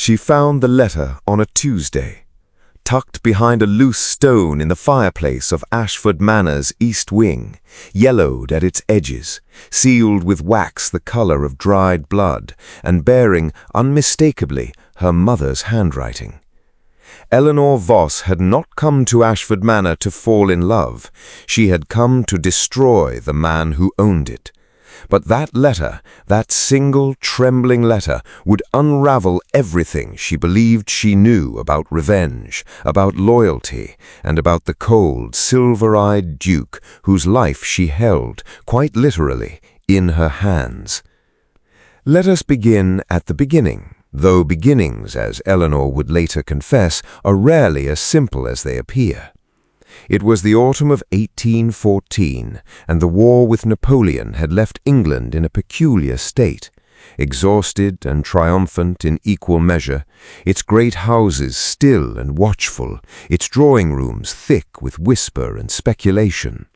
She found the letter on a Tuesday, tucked behind a loose stone in the fireplace of Ashford Manor's east wing, yellowed at its edges, sealed with wax the color of dried blood, and bearing, unmistakably, her mother's handwriting. Eleanor Voss had not come to Ashford Manor to fall in love. She had come to destroy the man who owned it. But that letter, that single trembling letter, would unravel everything she believed she knew about revenge, about loyalty, and about the cold, silver-eyed Duke whose life she held, quite literally, in her hands. Let us begin at the beginning, though beginnings, as Eleanor would later confess, are rarely as simple as they appear. It was the autumn of 1814, and the war with Napoleon had left England in a peculiar state, exhausted and triumphant in equal measure, its great houses still and watchful, its drawing-rooms thick with whisper and speculation.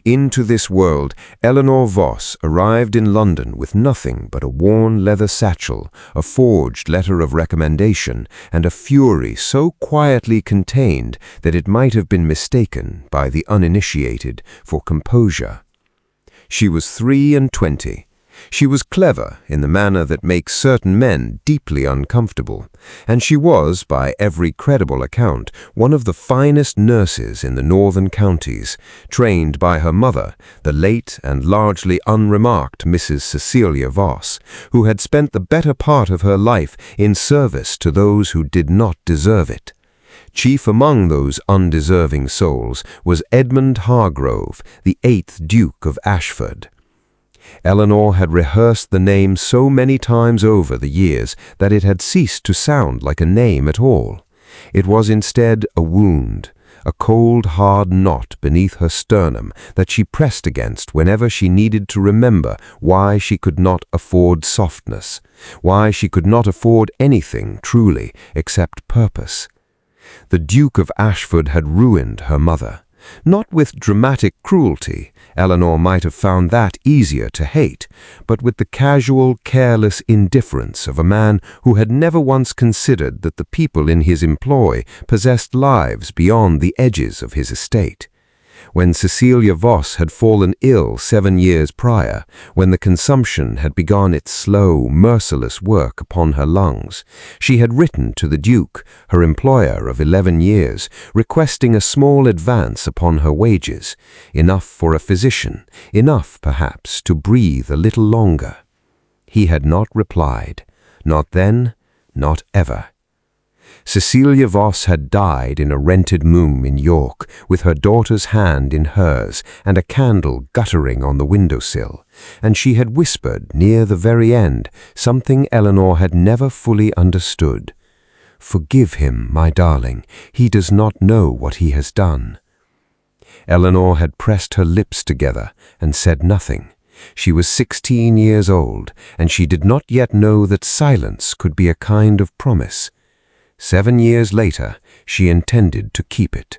Into this world, Eleanor Voss arrived in London with nothing but a worn leather satchel, a forged letter of recommendation, and a fury so quietly contained that it might have been mistaken by the uninitiated for composure. She was 23. She was clever in the manner that makes certain men deeply uncomfortable, and she was, by every credible account, one of the finest nurses in the northern counties, trained by her mother, the late and largely unremarked Mrs. Cecilia Voss, who had spent the better part of her life in service to those who did not deserve it. Chief among those undeserving souls was Edmund Hargrove, the 8th Duke of Ashford. Eleanor had rehearsed the name so many times over the years that it had ceased to sound like a name at all. It was instead a wound, a cold, hard knot beneath her sternum that she pressed against whenever she needed to remember why she could not afford softness, why she could not afford anything truly except purpose. The Duke of Ashford had ruined her mother. Not with dramatic cruelty, Eleanor might have found that easier to hate, but with the casual, careless indifference of a man who had never once considered that the people in his employ possessed lives beyond the edges of his estate. When Cecilia Voss had fallen ill 7 years prior, when the consumption had begun its slow, merciless work upon her lungs, she had written to the Duke, her employer of 11 years, requesting a small advance upon her wages, enough for a physician, enough, perhaps, to breathe a little longer. He had not replied, not then, not ever. Cecilia Voss had died in a rented room in York, with her daughter's hand in hers and a candle guttering on the windowsill, and she had whispered, near the very end, something Eleanor had never fully understood. "Forgive him, my darling. He does not know what he has done." Eleanor had pressed her lips together and said nothing. She was 16 years old, and she did not yet know that silence could be a kind of promise. 7 years later, she intended to keep it.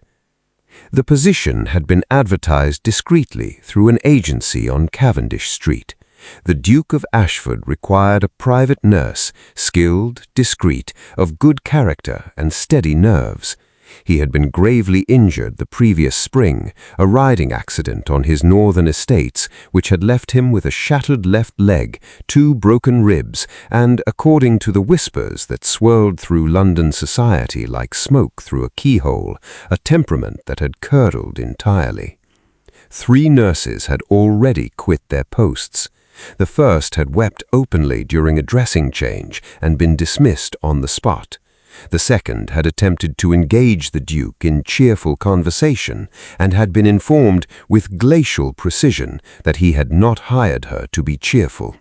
The position had been advertised discreetly through an agency on Cavendish Street. The Duke of Ashford required a private nurse, skilled, discreet, of good character and steady nerves. He had been gravely injured the previous spring, a riding accident on his northern estates, which had left him with a shattered left leg, 2 broken ribs, and, according to the whispers that swirled through London society like smoke through a keyhole, a temperament that had curdled entirely. 3 nurses had already quit their posts. The first had wept openly during a dressing change and been dismissed on the spot. The second had attempted to engage the Duke in cheerful conversation and had been informed with glacial precision that he had not hired her to be cheerful.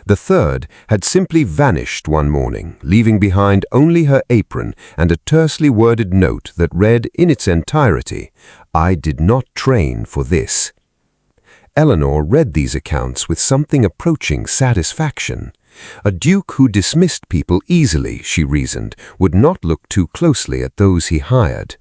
The third had simply vanished one morning, leaving behind only her apron and a tersely worded note that read in its entirety, "I did not train for this." Eleanor read these accounts with something approaching satisfaction. A duke who dismissed people easily, she reasoned, would not look too closely at those he hired.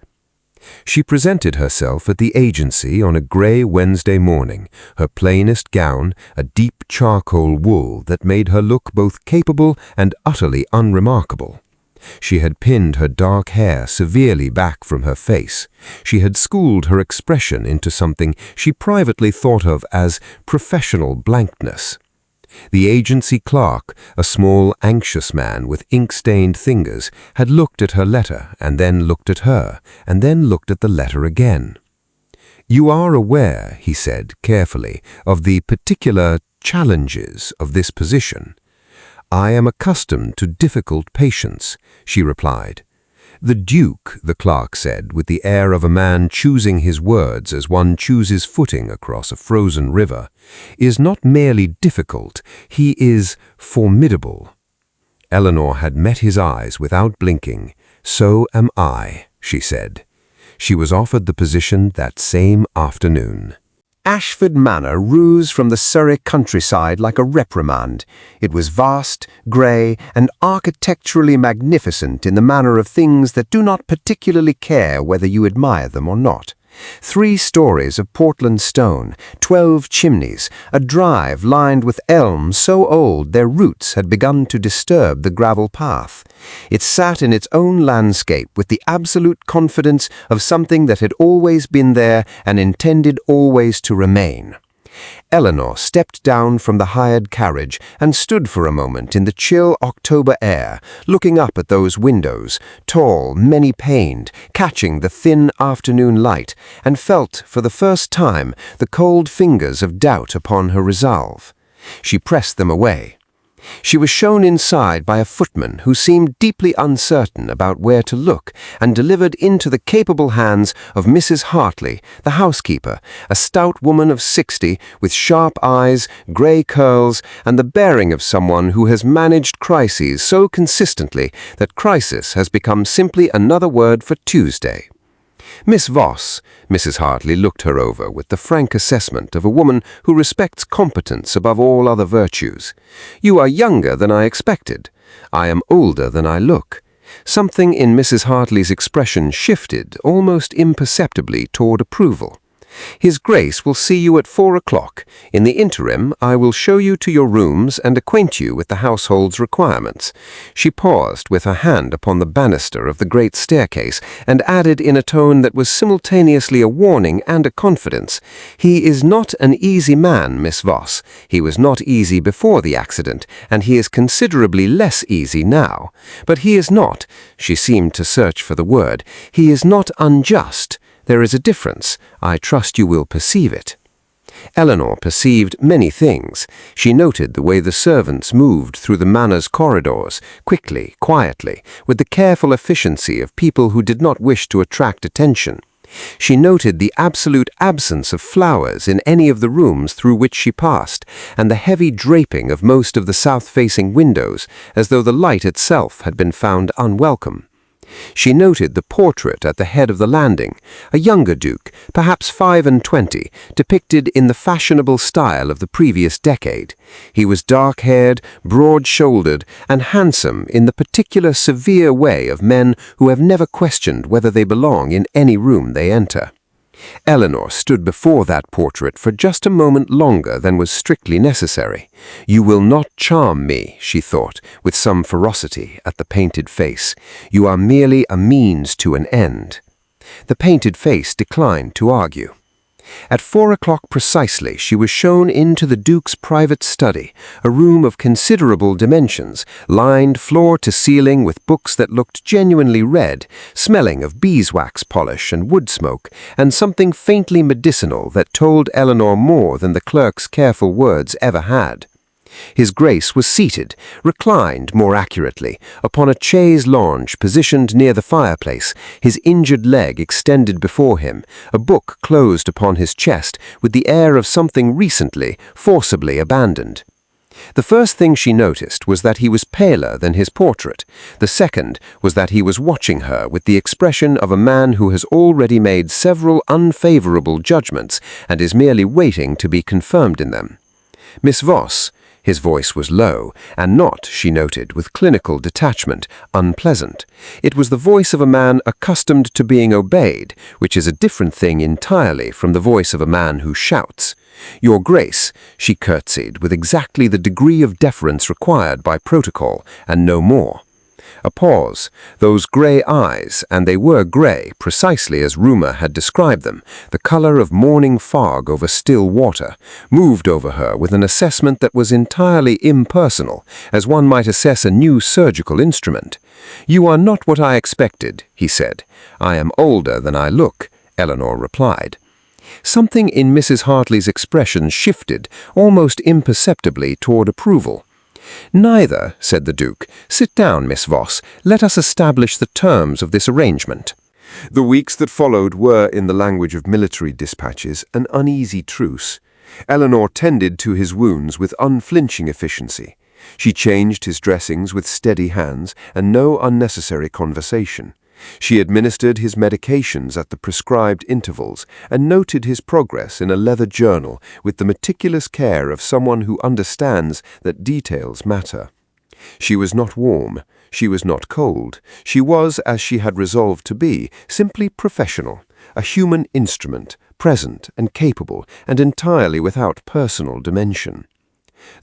She presented herself at the agency on a grey Wednesday morning, her plainest gown, a deep charcoal wool that made her look both capable and utterly unremarkable. She had pinned her dark hair severely back from her face. She had schooled her expression into something she privately thought of as professional blankness. The agency clerk, a small, anxious man with ink-stained fingers, had looked at her letter and then looked at her and then looked at the letter again. "You are aware," he said carefully, "of the particular challenges of this position." "I am accustomed to difficult patience," she replied. "The Duke," the clerk said, with the air of a man choosing his words as one chooses footing across a frozen river, "is not merely difficult, he is formidable." Eleanor had met his eyes without blinking. "So am I," she said. She was offered the position that same afternoon. Ashford Manor rose from the Surrey countryside like a reprimand. It was vast, grey, and architecturally magnificent in the manner of things that do not particularly care whether you admire them or not. 3 stories of Portland stone, 12 chimneys, a drive lined with elms so old their roots had begun to disturb the gravel path. It sat in its own landscape with the absolute confidence of something that had always been there and intended always to remain. Eleanor stepped down from the hired carriage and stood for a moment in the chill October air, looking up at those windows, tall, many-paned, catching the thin afternoon light, and felt for the first time the cold fingers of doubt upon her resolve. She pressed them away. She was shown inside by a footman who seemed deeply uncertain about where to look, and delivered into the capable hands of Mrs. Hartley, the housekeeper, a stout woman of 60, with sharp eyes, grey curls, and the bearing of someone who has managed crises so consistently that crisis has become simply another word for Tuesday. "Miss Voss," Mrs. Hartley looked her over with the frank assessment of a woman who respects competence above all other virtues. "You are younger than I expected. I am older than I look." Something in Mrs. Hartley's expression shifted almost imperceptibly toward approval. "His Grace will see you at 4 o'clock. In the interim, I will show you to your rooms and acquaint you with the household's requirements." She paused with her hand upon the banister of the great staircase and added in a tone that was simultaneously a warning and a confidence, "He is not an easy man, Miss Voss. He was not easy before the accident, and he is considerably less easy now. But he is not," she seemed to search for the word, "he is not unjust. There is a difference. I trust you will perceive it." Eleanor perceived many things. She noted the way the servants moved through the Manor's corridors, quickly, quietly, with the careful efficiency of people who did not wish to attract attention. She noted the absolute absence of flowers in any of the rooms through which she passed, and the heavy draping of most of the south-facing windows, as though the light itself had been found unwelcome. She noted the portrait at the head of the landing, a younger Duke, perhaps 25, depicted in the fashionable style of the previous decade. He was dark-haired, broad-shouldered, and handsome in the particular severe way of men who have never questioned whether they belong in any room they enter. Eleanor stood before that portrait for just a moment longer than was strictly necessary. "You will not charm me," she thought, with some ferocity at the painted face. "You are merely a means to an end." The painted face declined to argue. At 4 o'clock precisely, she was shown into the Duke's private study, a room of considerable dimensions, lined floor to ceiling with books that looked genuinely red, smelling of beeswax polish and wood smoke, and something faintly medicinal that told Eleanor more than the clerk's careful words ever had. His Grace was seated, reclined more accurately, upon a chaise lounge positioned near the fireplace, his injured leg extended before him, a book closed upon his chest with the air of something recently, forcibly abandoned. The first thing she noticed was that he was paler than his portrait. The second was that he was watching her with the expression of a man who has already made several unfavorable judgments and is merely waiting to be confirmed in them. "Miss Voss," His voice was low, and not, she noted, with clinical detachment, unpleasant. It was the voice of a man accustomed to being obeyed, which is a different thing entirely from the voice of a man who shouts. "Your Grace," she curtsied with exactly the degree of deference required by protocol, and no more. A pause. Those grey eyes, and they were grey, precisely as rumour had described them, the colour of morning fog over still water, moved over her with an assessment that was entirely impersonal, as one might assess a new surgical instrument. "You are not what I expected," he said. "I am older than I look," Eleanor replied. Something in Mrs. Hartley's expression shifted, almost imperceptibly, toward approval. "Neither," said the Duke. "Sit down, Miss Voss. Let us establish the terms of this arrangement." The weeks that followed were, in the language of military dispatches, an uneasy truce. Eleanor tended to his wounds with unflinching efficiency. She changed his dressings with steady hands and no unnecessary conversation. She administered his medications at the prescribed intervals and noted his progress in a leather journal with the meticulous care of someone who understands that details matter. She was not warm, she was not cold, she was, as she had resolved to be, simply professional, a human instrument, present and capable, and entirely without personal dimension.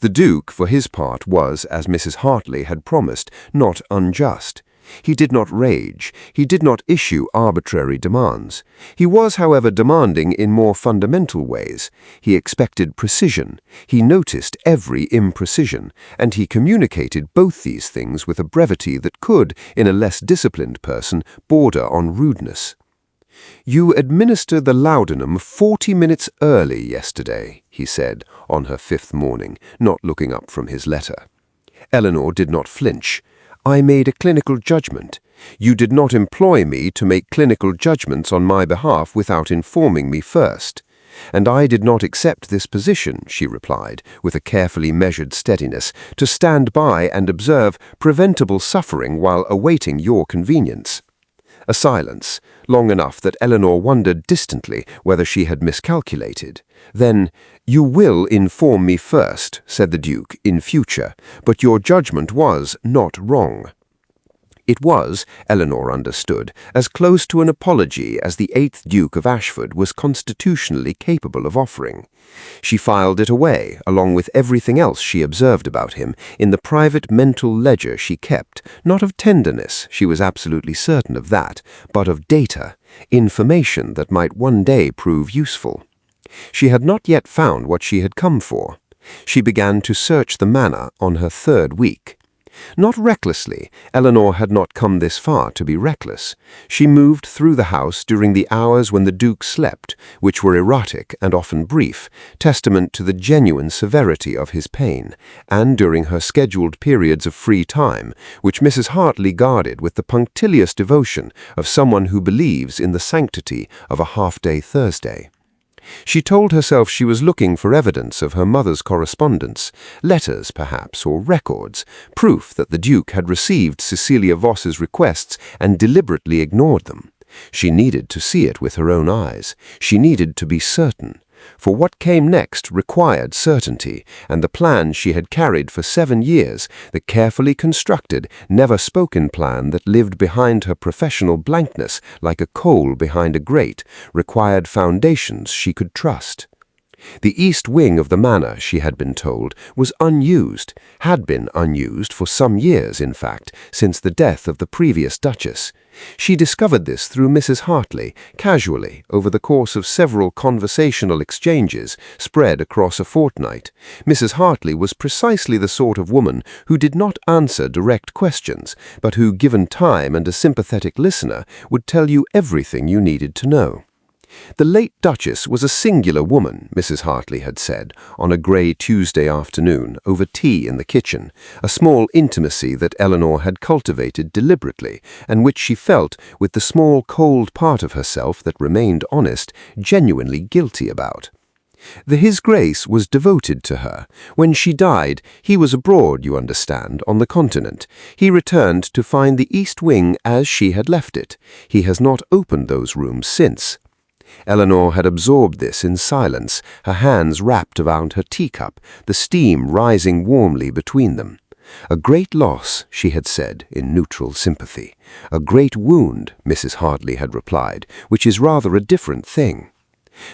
The Duke, for his part, was, as Mrs. Hartley had promised, not unjust. He did not rage, he did not issue arbitrary demands. He was, however, demanding in more fundamental ways. He expected precision, he noticed every imprecision, and he communicated both these things with a brevity that could, in a less disciplined person, border on rudeness. "You administered the laudanum 40 minutes early yesterday," he said, on her 5th morning, not looking up from his letter. Eleanor did not flinch. "I made a clinical judgment. You did not employ me to make clinical judgments on my behalf without informing me first. And I did not accept this position," she replied, with a carefully measured steadiness, "to stand by and observe preventable suffering while awaiting your convenience." A silence, long enough that Eleanor wondered distantly whether she had miscalculated. Then, "You will inform me first," said the Duke, "in future, but your judgment was not wrong." It was, Eleanor understood, as close to an apology as the 8th Duke of Ashford was constitutionally capable of offering. She filed it away, along with everything else she observed about him, in the private mental ledger she kept, not of tenderness, she was absolutely certain of that, but of data, information that might one day prove useful. She had not yet found what she had come for. She began to search the Manor on her 3rd week. Not recklessly, Eleanor had not come this far to be reckless. She moved through the house during the hours when the Duke slept, which were erratic and often brief, testament to the genuine severity of his pain, and during her scheduled periods of free time, which Mrs. Hartley guarded with the punctilious devotion of someone who believes in the sanctity of a half-day Thursday. She told herself she was looking for evidence of her mother's correspondence, letters perhaps, or records, proof that the Duke had received Cecilia Voss's requests and deliberately ignored them. She needed to see it with her own eyes. She needed to be certain. For what came next required certainty, and the plan she had carried for 7 years, the carefully constructed, never-spoken plan that lived behind her professional blankness like a coal behind a grate, required foundations she could trust. The east wing of the Manor, she had been told, was unused, had been unused for some years, in fact, since the death of the previous Duchess. She discovered this through Mrs. Hartley, casually, over the course of several conversational exchanges spread across a fortnight. Mrs. Hartley was precisely the sort of woman who did not answer direct questions, but who, given time and a sympathetic listener, would tell you everything you needed to know. The late Duchess was a singular woman, Mrs. Hartley had said, on a grey Tuesday afternoon, over tea in the kitchen, a small intimacy that Eleanor had cultivated deliberately, and which she felt, with the small cold part of herself that remained honest, genuinely guilty about. His Grace was devoted to her. When she died, he was abroad, you understand, on the continent. He returned to find the East Wing as she had left it. He has not opened those rooms since. Eleanor had absorbed this in silence, her hands wrapped around her teacup, the steam rising warmly between them. A great loss, she had said, in neutral sympathy. A great wound, Mrs. Hartley had replied, which is rather a different thing.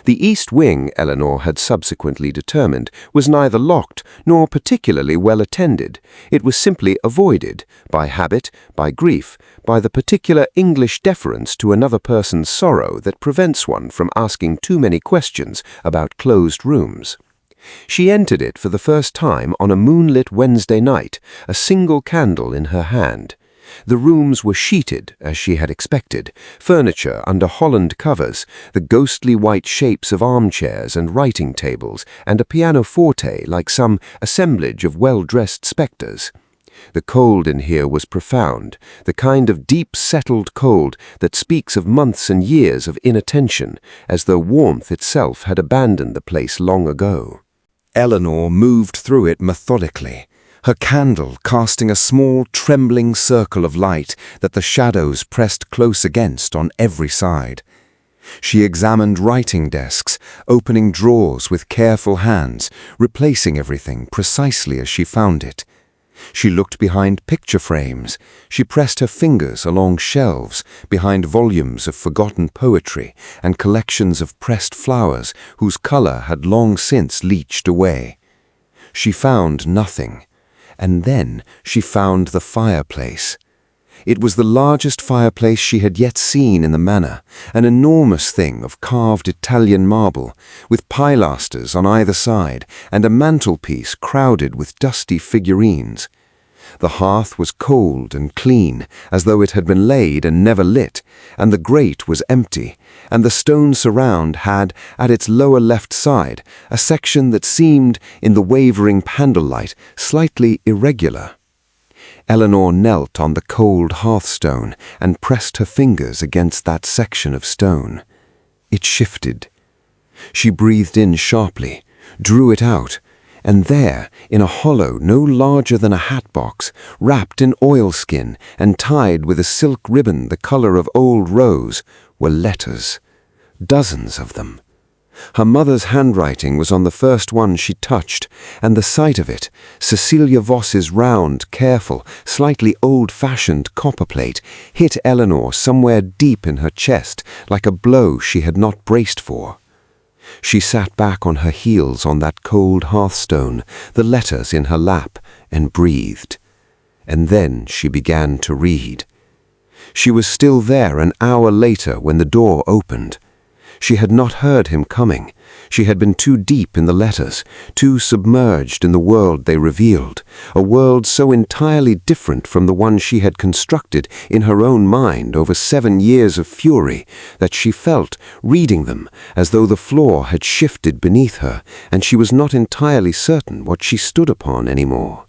The east wing, Eleanor had subsequently determined, was neither locked nor particularly well attended. It was simply avoided, by habit, by grief, by the particular English deference to another person's sorrow that prevents one from asking too many questions about closed rooms. She entered it for the first time on a moonlit Wednesday night, a single candle in her hand. The rooms were sheeted, as she had expected, furniture under holland covers, the ghostly white shapes of armchairs and writing tables, and a pianoforte like some assemblage of well-dressed spectres. The cold in here was profound, the kind of deep-settled cold that speaks of months and years of inattention, as though warmth itself had abandoned the place long ago. Eleanor moved through it methodically, her candle casting a small, trembling circle of light that the shadows pressed close against on every side. She examined writing desks, opening drawers with careful hands, replacing everything precisely as she found it. She looked behind picture frames. She pressed her fingers along shelves, behind volumes of forgotten poetry and collections of pressed flowers whose color had long since leached away. She found nothing. And then she found the fireplace. It was the largest fireplace she had yet seen in the manor, an enormous thing of carved Italian marble, with pilasters on either side and a mantelpiece crowded with dusty figurines. The hearth was cold and clean, as though it had been laid and never lit, and the grate was empty, and the stone surround had, at its lower left side, a section that seemed, in the wavering candlelight, slightly irregular. Eleanor knelt on the cold hearthstone and pressed her fingers against that section of stone. It shifted. She breathed in sharply, drew it out, and there, in a hollow no larger than a hat-box, wrapped in oilskin and tied with a silk ribbon the color of old rose, were letters. Dozens of them. Her mother's handwriting was on the first one she touched, and the sight of it, Cecilia Voss's round, careful, slightly old-fashioned copperplate, hit Eleanor somewhere deep in her chest like a blow she had not braced for. She sat back on her heels on that cold hearthstone, the letters in her lap, and breathed. And then she began to read. She was still there an hour later when the door opened. She had not heard him coming. She had been too deep in the letters, too submerged in the world they revealed, a world so entirely different from the one she had constructed in her own mind over 7 years of fury, that she felt, reading them, as though the floor had shifted beneath her, and she was not entirely certain what she stood upon any more.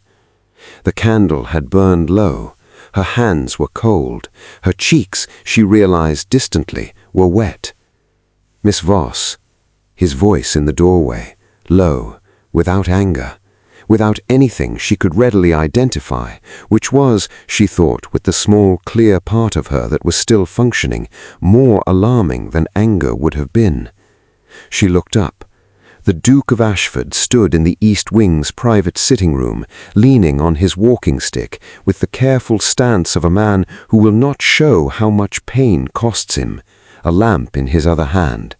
The candle had burned low. Her hands were cold. Her cheeks, she realized distantly, were wet. Miss Voss, his voice in the doorway, low, without anger, without anything she could readily identify, which was, she thought, with the small, clear part of her that was still functioning, more alarming than anger would have been. She looked up. The Duke of Ashford stood in the East Wing's private sitting-room, leaning on his walking stick, with the careful stance of a man who will not show how much pain costs him, a lamp in his other hand.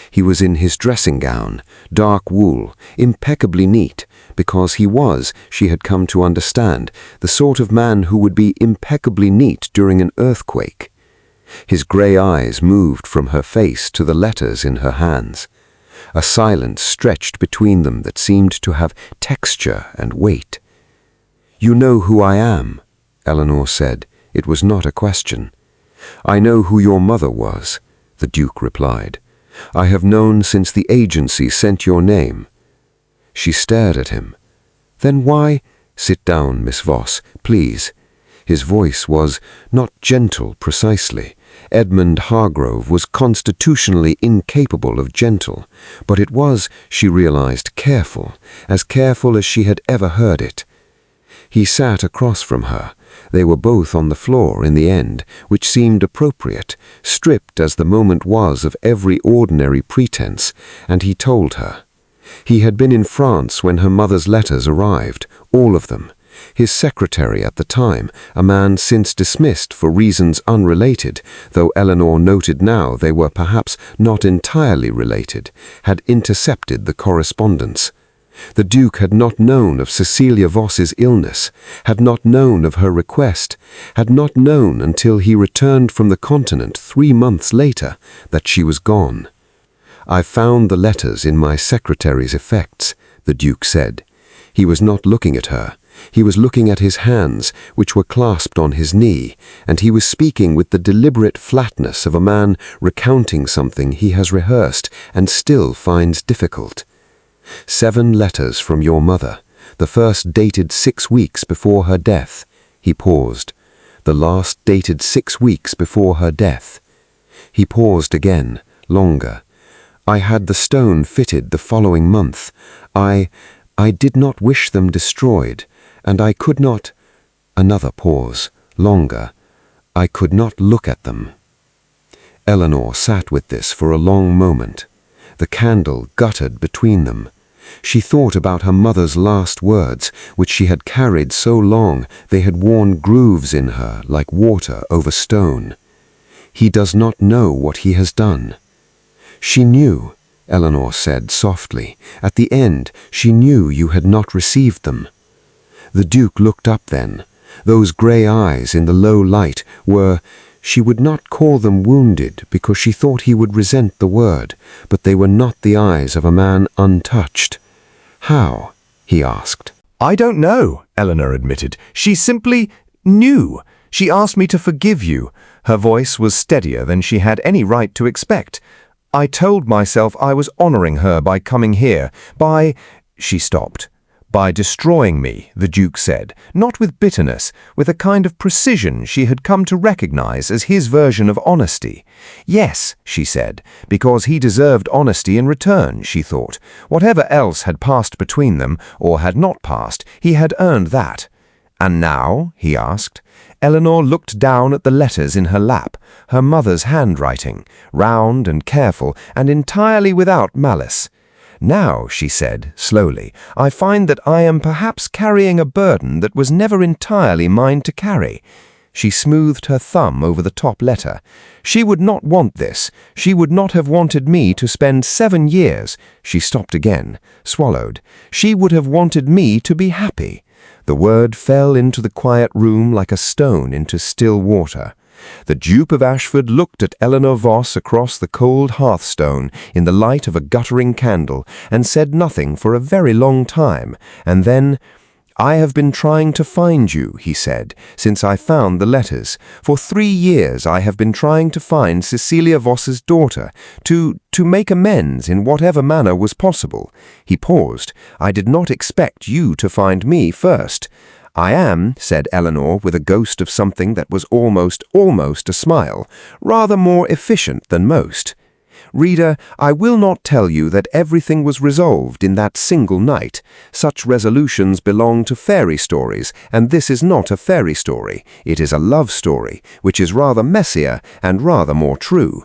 He was in his dressing gown, dark wool, impeccably neat, because he was, she had come to understand, the sort of man who would be impeccably neat during an earthquake. His grey eyes moved from her face to the letters in her hands. A silence stretched between them that seemed to have texture and weight. "You know who I am," Eleanor said. It was not a question. "I know who your mother was," the Duke replied. "I have known since the agency sent your name." She stared at him. "Then why—" "Sit down, Miss Voss, please." His voice was not gentle precisely. Edmund Hargrove was constitutionally incapable of gentle, but it was, she realized, careful as she had ever heard it. He sat across from her. They were both on the floor in the end, which seemed appropriate, stripped as the moment was of every ordinary pretense, and he told her. He had been in France when her mother's letters arrived, all of them. His secretary at the time, a man since dismissed for reasons unrelated, though Eleanor noted now they were perhaps not entirely related, had intercepted the correspondence. The Duke had not known of Cecilia Voss's illness, had not known of her request, had not known until he returned from the continent 3 months later that she was gone. "I found the letters in my secretary's effects," the Duke said. He was not looking at her. He was looking at his hands, which were clasped on his knee, and he was speaking with the deliberate flatness of a man recounting something he has rehearsed and still finds difficult. "7 letters from your mother, the first dated 6 weeks before her death." He paused. "The last dated 6 weeks before her death." He paused again, longer. "I had the stone fitted the following month. I did not wish them destroyed, and I could not—" Another pause, longer. "I could not look at them." Eleanor sat with this for a long moment. The candle guttered between them. She thought about her mother's last words, which she had carried so long they had worn grooves in her like water over stone. "He does not know what he has done." "She knew," Eleanor said softly. "At the end, she knew you had not received them." The Duke looked up then. Those grey eyes in the low light were— she would not call them wounded because she thought he would resent the word, but they were not the eyes of a man untouched. "How?" he asked. "I don't know," Eleanor admitted. "She simply knew. She asked me to forgive you." Her voice was steadier than she had any right to expect. "I told myself I was honoring her by coming here, by—" She stopped. "By destroying me," the Duke said, not with bitterness, with a kind of precision she had come to recognize as his version of honesty. "Yes," she said, because he deserved honesty in return, she thought. Whatever else had passed between them, or had not passed, he had earned that. "And now?" he asked. Eleanor looked down at the letters in her lap, her mother's handwriting, round and careful and entirely without malice. "Now," she said, slowly, "I find that I am perhaps carrying a burden that was never entirely mine to carry." She smoothed her thumb over the top letter. "She would not want this. She would not have wanted me to spend 7 years." She stopped again, swallowed. "She would have wanted me to be happy." The word fell into the quiet room like a stone into still water. The Duke of Ashford looked at Eleanor Voss across the cold hearthstone in the light of a guttering candle and said nothing for a very long time, and then— "I have been trying to find you," he said, "since I found the letters. For 3 years I have been trying to find Cecilia Voss's daughter, to make amends in whatever manner was possible." He paused. "I did not expect you to find me first." "I am," said Eleanor with a ghost of something that was almost a smile, "rather more efficient than most. Reader, I will not tell you that everything was resolved in that single night. Such resolutions belong to fairy stories, and this is not a fairy story. It is a love story, which is rather messier and rather more true.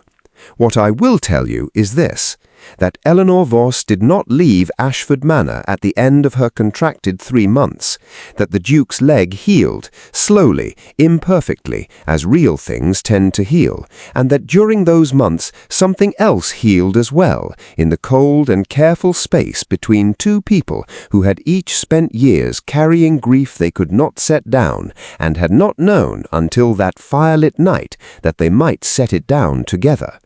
What I will tell you is this, that Eleanor Voss did not leave Ashford Manor at the end of her contracted 3 months, that the Duke's leg healed, slowly, imperfectly, as real things tend to heal, and that during those months something else healed as well, in the cold and careful space between 2 people who had each spent years carrying grief they could not set down, and had not known until that firelit night that they might set it down together.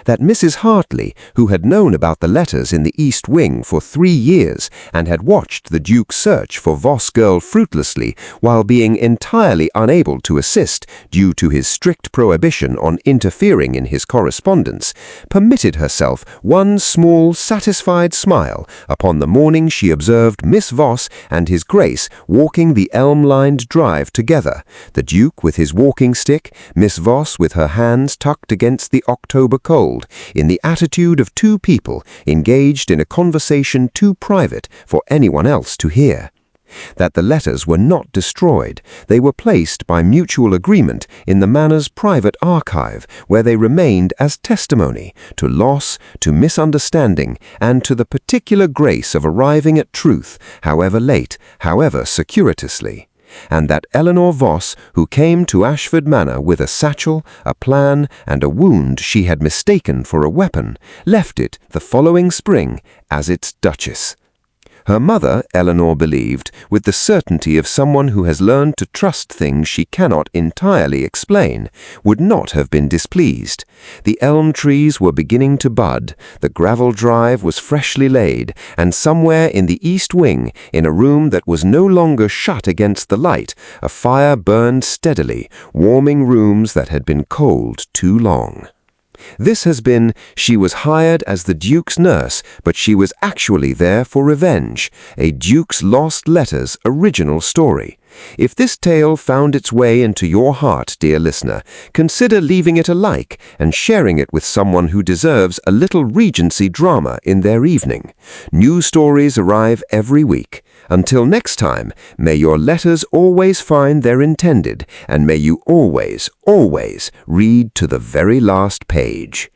That Mrs. Hartley, who had known about the letters in the East Wing for 3 years and had watched the Duke's search for Voss girl fruitlessly while being entirely unable to assist due to his strict prohibition on interfering in his correspondence, permitted herself one small, satisfied smile upon the morning she observed Miss Voss and his Grace walking the elm-lined drive together, the Duke with his walking stick, Miss Voss with her hands tucked against the October cold, in the attitude of 2 people engaged in a conversation too private for anyone else to hear. that the letters were not destroyed. They were placed by mutual agreement in the Manor's private archive, where they remained as testimony to loss, to misunderstanding, and to the particular grace of arriving at truth, however late, however circuitously. And that Eleanor Voss, who came to Ashford Manor with a satchel, a plan, and a wound she had mistaken for a weapon, left it the following spring as its duchess. Her mother, Eleanor believed, with the certainty of someone who has learned to trust things she cannot entirely explain, would not have been displeased. The elm trees were beginning to bud, the gravel drive was freshly laid, and somewhere in the east wing, in a room that was no longer shut against the light, a fire burned steadily, warming rooms that had been cold too long. This has been, she was hired as the Duke's nurse, but she was actually there for revenge, a Duke's Lost Letters original story. If this tale found its way into your heart, dear listener, consider leaving it a like and sharing it with someone who deserves a little Regency drama in their evening. New stories arrive every week. Until next time, may your letters always find their intended, and may you always, always read to the very last page.